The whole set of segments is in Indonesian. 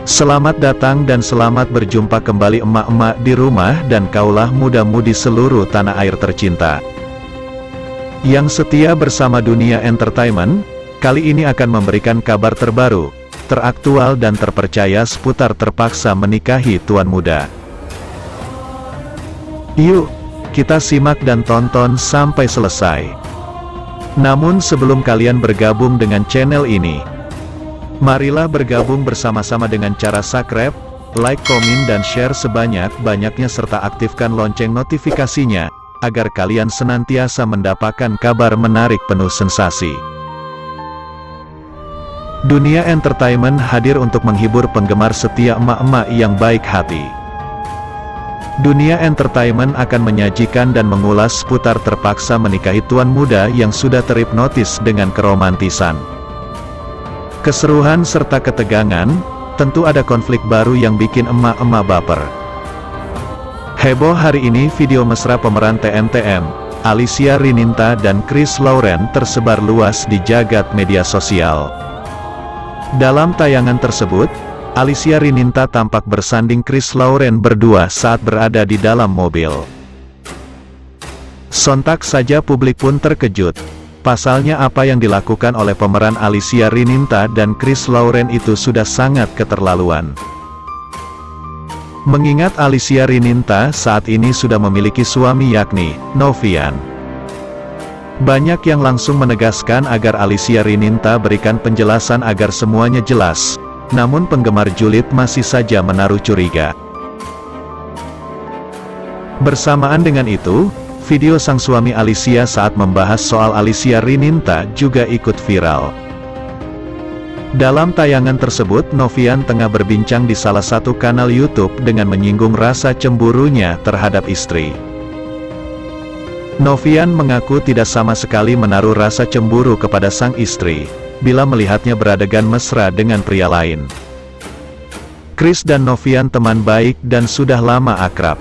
Selamat datang dan selamat berjumpa kembali emak-emak di rumah dan kaulah muda-mudi seluruh tanah air tercinta yang setia bersama Dunia Entertainment. Kali ini akan memberikan kabar terbaru, teraktual dan terpercaya seputar terpaksa menikahi tuan muda. Yuk, kita simak dan tonton sampai selesai. Namun sebelum kalian bergabung dengan channel ini, marilah bergabung bersama-sama dengan cara subscribe, like, komen dan share sebanyak-banyaknya serta aktifkan lonceng notifikasinya, agar kalian senantiasa mendapatkan kabar menarik penuh sensasi. Dunia Entertainment hadir untuk menghibur penggemar setia emak-emak yang baik hati. Dunia Entertainment akan menyajikan dan mengulas seputar terpaksa menikahi tuan muda yang sudah terhipnotis dengan keromantisan, keseruan serta ketegangan. Tentu ada konflik baru yang bikin emak-emak baper. Heboh hari ini video mesra pemeran TMTM, Alicia Rininta dan Chris Lauren tersebar luas di jagat media sosial. Dalam tayangan tersebut, Alicia Rininta tampak bersanding Chris Lauren berdua saat berada di dalam mobil. Sontak saja publik pun terkejut. Pasalnya apa yang dilakukan oleh pemeran Alicia Rininta dan Chris Lauren itu sudah sangat keterlaluan. Mengingat Alicia Rininta saat ini sudah memiliki suami yakni Novian. Banyak yang langsung menegaskan agar Alicia Rininta berikan penjelasan agar semuanya jelas. Namun penggemar julid masih saja menaruh curiga. Bersamaan dengan itu, video sang suami Alicia saat membahas soal Alicia Rininta juga ikut viral. Dalam tayangan tersebut, Novian tengah berbincang di salah satu kanal YouTube dengan menyinggung rasa cemburunya terhadap istri. Novian mengaku tidak sama sekali menaruh rasa cemburu kepada sang istri, bila melihatnya beradegan mesra dengan pria lain. Chris dan Novian teman baik dan sudah lama akrab.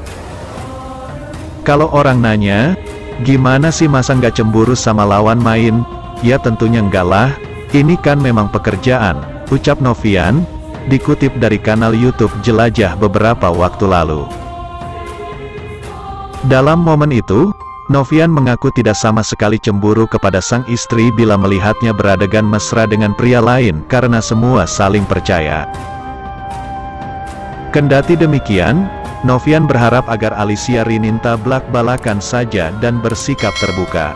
Kalau orang nanya, gimana sih masa nggak cemburu sama lawan main? Ya tentunya enggak lah, ini kan memang pekerjaan, ucap Novian, dikutip dari kanal YouTube Jelajah beberapa waktu lalu. Dalam momen itu, Novian mengaku tidak sama sekali cemburu kepada sang istri bila melihatnya beradegan mesra dengan pria lain karena semua saling percaya. Kendati demikian, Novian berharap agar Alicia Rininta belak-balakan saja dan bersikap terbuka.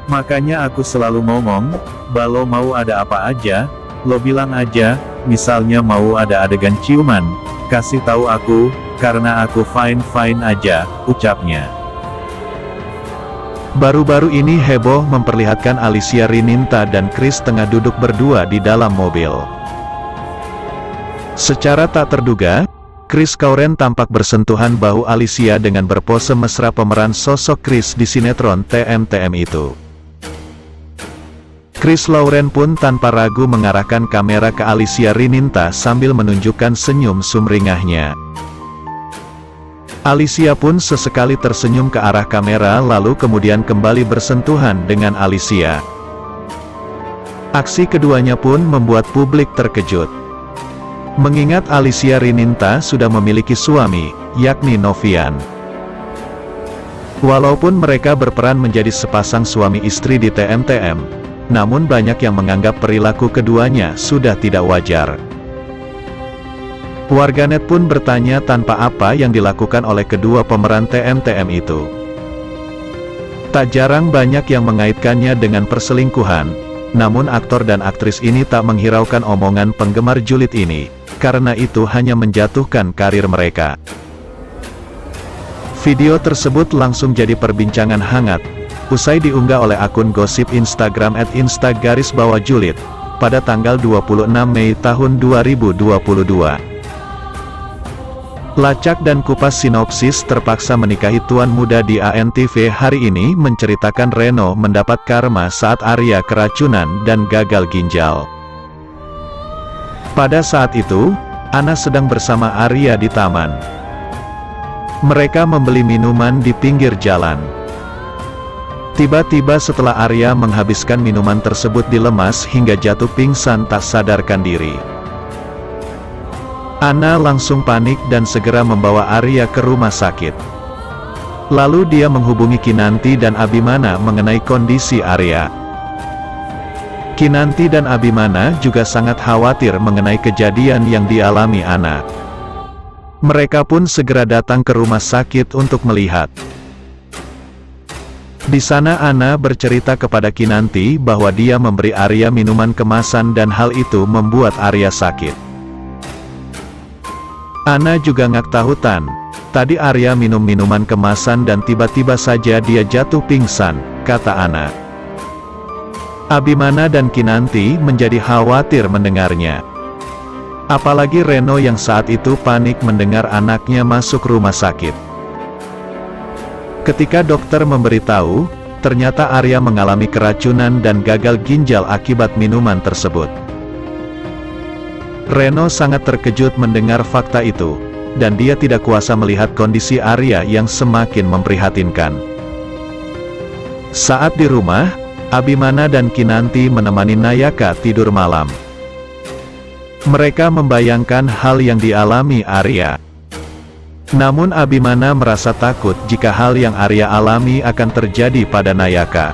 Makanya aku selalu ngomong, balo mau ada apa aja, lo bilang aja, misalnya mau ada adegan ciuman, kasih tahu aku, karena aku fine-fine aja, ucapnya. Baru-baru ini heboh memperlihatkan Alicia Rininta dan Chris tengah duduk berdua di dalam mobil. Secara tak terduga, Chris Lauren tampak bersentuhan bahu Alicia dengan berpose mesra pemeran sosok Chris di sinetron TMTM itu. Chris Lauren pun tanpa ragu mengarahkan kamera ke Alicia Rininta sambil menunjukkan senyum sumringahnya. Alicia pun sesekali tersenyum ke arah kamera lalu kemudian kembali bersentuhan dengan Alicia. Aksi keduanya pun membuat publik terkejut. Mengingat Alicia Rininta sudah memiliki suami, yakni Novian. Walaupun mereka berperan menjadi sepasang suami istri di TMTM, namun banyak yang menganggap perilaku keduanya sudah tidak wajar. Warganet pun bertanya tanpa apa yang dilakukan oleh kedua pemeran TMTM itu. Tak jarang banyak yang mengaitkannya dengan perselingkuhan, namun aktor dan aktris ini tak menghiraukan omongan penggemar julid ini, karena itu hanya menjatuhkan karir mereka. Video tersebut langsung jadi perbincangan hangat, usai diunggah oleh akun gosip Instagram @insta_julid, pada tanggal 26 Mei tahun 2022. Lacak dan kupas sinopsis terpaksa menikahi tuan muda di ANTV hari ini menceritakan Reno mendapat karma saat Arya keracunan dan gagal ginjal. Pada saat itu, Ana sedang bersama Arya di taman. Mereka membeli minuman di pinggir jalan. Tiba-tiba setelah Arya menghabiskan minuman tersebut dilemas hingga jatuh pingsan tak sadarkan diri. Ana langsung panik dan segera membawa Arya ke rumah sakit. Lalu dia menghubungi Kinanti dan Abimana mengenai kondisi Arya. Kinanti dan Abimana juga sangat khawatir mengenai kejadian yang dialami Ana. Mereka pun segera datang ke rumah sakit untuk melihat. Di sana Ana bercerita kepada Kinanti bahwa dia memberi Arya minuman kemasan dan hal itu membuat Arya sakit. Ana juga ngak tahutan, tadi Arya minum minuman kemasan dan tiba-tiba saja dia jatuh pingsan, kata Ana. Abimana dan Kinanti menjadi khawatir mendengarnya. Apalagi Reno yang saat itu panik mendengar anaknya masuk rumah sakit. Ketika dokter memberitahu, ternyata Arya mengalami keracunan dan gagal ginjal akibat minuman tersebut. Reno sangat terkejut mendengar fakta itu, dan dia tidak kuasa melihat kondisi Arya yang semakin memprihatinkan. Saat di rumah, Abimana dan Kinanti menemani Nayaka tidur malam. Mereka membayangkan hal yang dialami Arya. Namun Abimana merasa takut jika hal yang Arya alami akan terjadi pada Nayaka.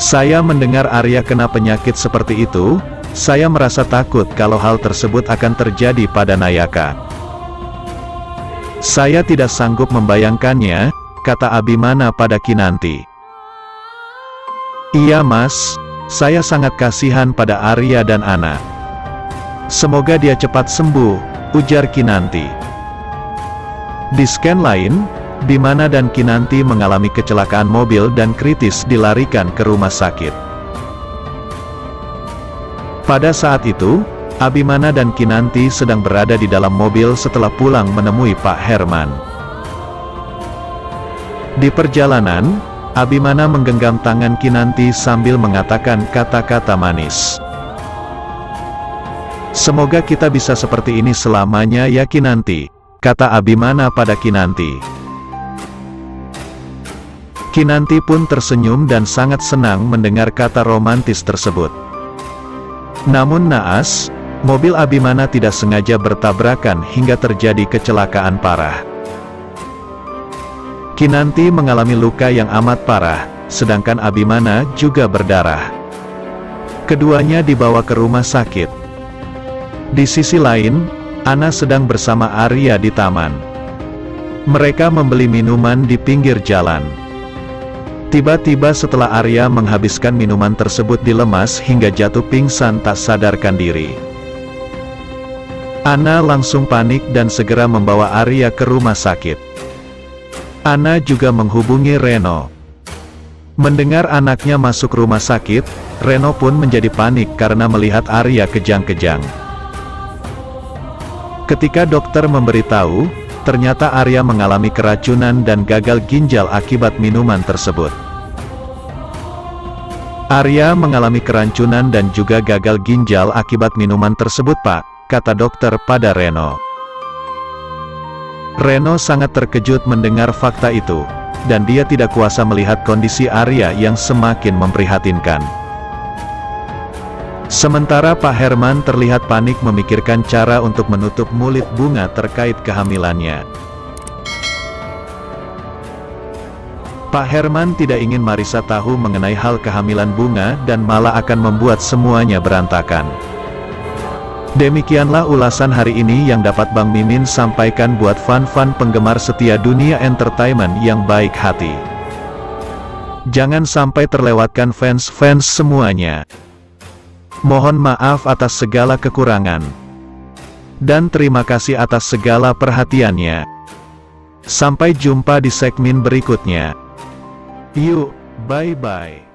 Saya mendengar Arya kena penyakit seperti itu, saya merasa takut kalau hal tersebut akan terjadi pada Nayaka. Saya tidak sanggup membayangkannya, kata Abimana pada Kinanti. Iya mas, saya sangat kasihan pada Arya dan Ana. Semoga dia cepat sembuh, ujar Kinanti. Di scan lain, Bimana dan Kinanti mengalami kecelakaan mobil dan kritis dilarikan ke rumah sakit. Pada saat itu, Abimana dan Kinanti sedang berada di dalam mobil setelah pulang menemui Pak Herman. Di perjalanan, Abimana menggenggam tangan Kinanti sambil mengatakan kata-kata manis. Semoga kita bisa seperti ini selamanya ya Kinanti, kata Abimana pada Kinanti. Kinanti pun tersenyum dan sangat senang mendengar kata romantis tersebut. Namun naas, mobil Abimana tidak sengaja bertabrakan hingga terjadi kecelakaan parah. Kinanti mengalami luka yang amat parah, sedangkan Abimana juga berdarah. Keduanya dibawa ke rumah sakit. Di sisi lain, Ana sedang bersama Arya di taman. Mereka membeli minuman di pinggir jalan. Tiba-tiba setelah Arya menghabiskan minuman tersebut dilemas hingga jatuh pingsan tak sadarkan diri. Ana langsung panik dan segera membawa Arya ke rumah sakit. Ana juga menghubungi Reno. Mendengar anaknya masuk rumah sakit, Reno pun menjadi panik karena melihat Arya kejang-kejang. Ketika dokter memberitahu, ternyata Arya mengalami keracunan dan gagal ginjal akibat minuman tersebut. Arya mengalami keracunan dan juga gagal ginjal akibat minuman tersebut Pak, kata dokter pada Reno. Reno sangat terkejut mendengar fakta itu, dan dia tidak kuasa melihat kondisi Arya yang semakin memprihatinkan. Sementara Pak Herman terlihat panik memikirkan cara untuk menutup mulut Bunga terkait kehamilannya. Pak Herman tidak ingin Marissa tahu mengenai hal kehamilan Bunga dan malah akan membuat semuanya berantakan. Demikianlah ulasan hari ini yang dapat Bang Mimin sampaikan buat fan-fan penggemar setia dunia entertainment yang baik hati. Jangan sampai terlewatkan fans-fans semuanya. Mohon maaf atas segala kekurangan. Dan terima kasih atas segala perhatiannya. Sampai jumpa di segmen berikutnya. Yuk, bye-bye.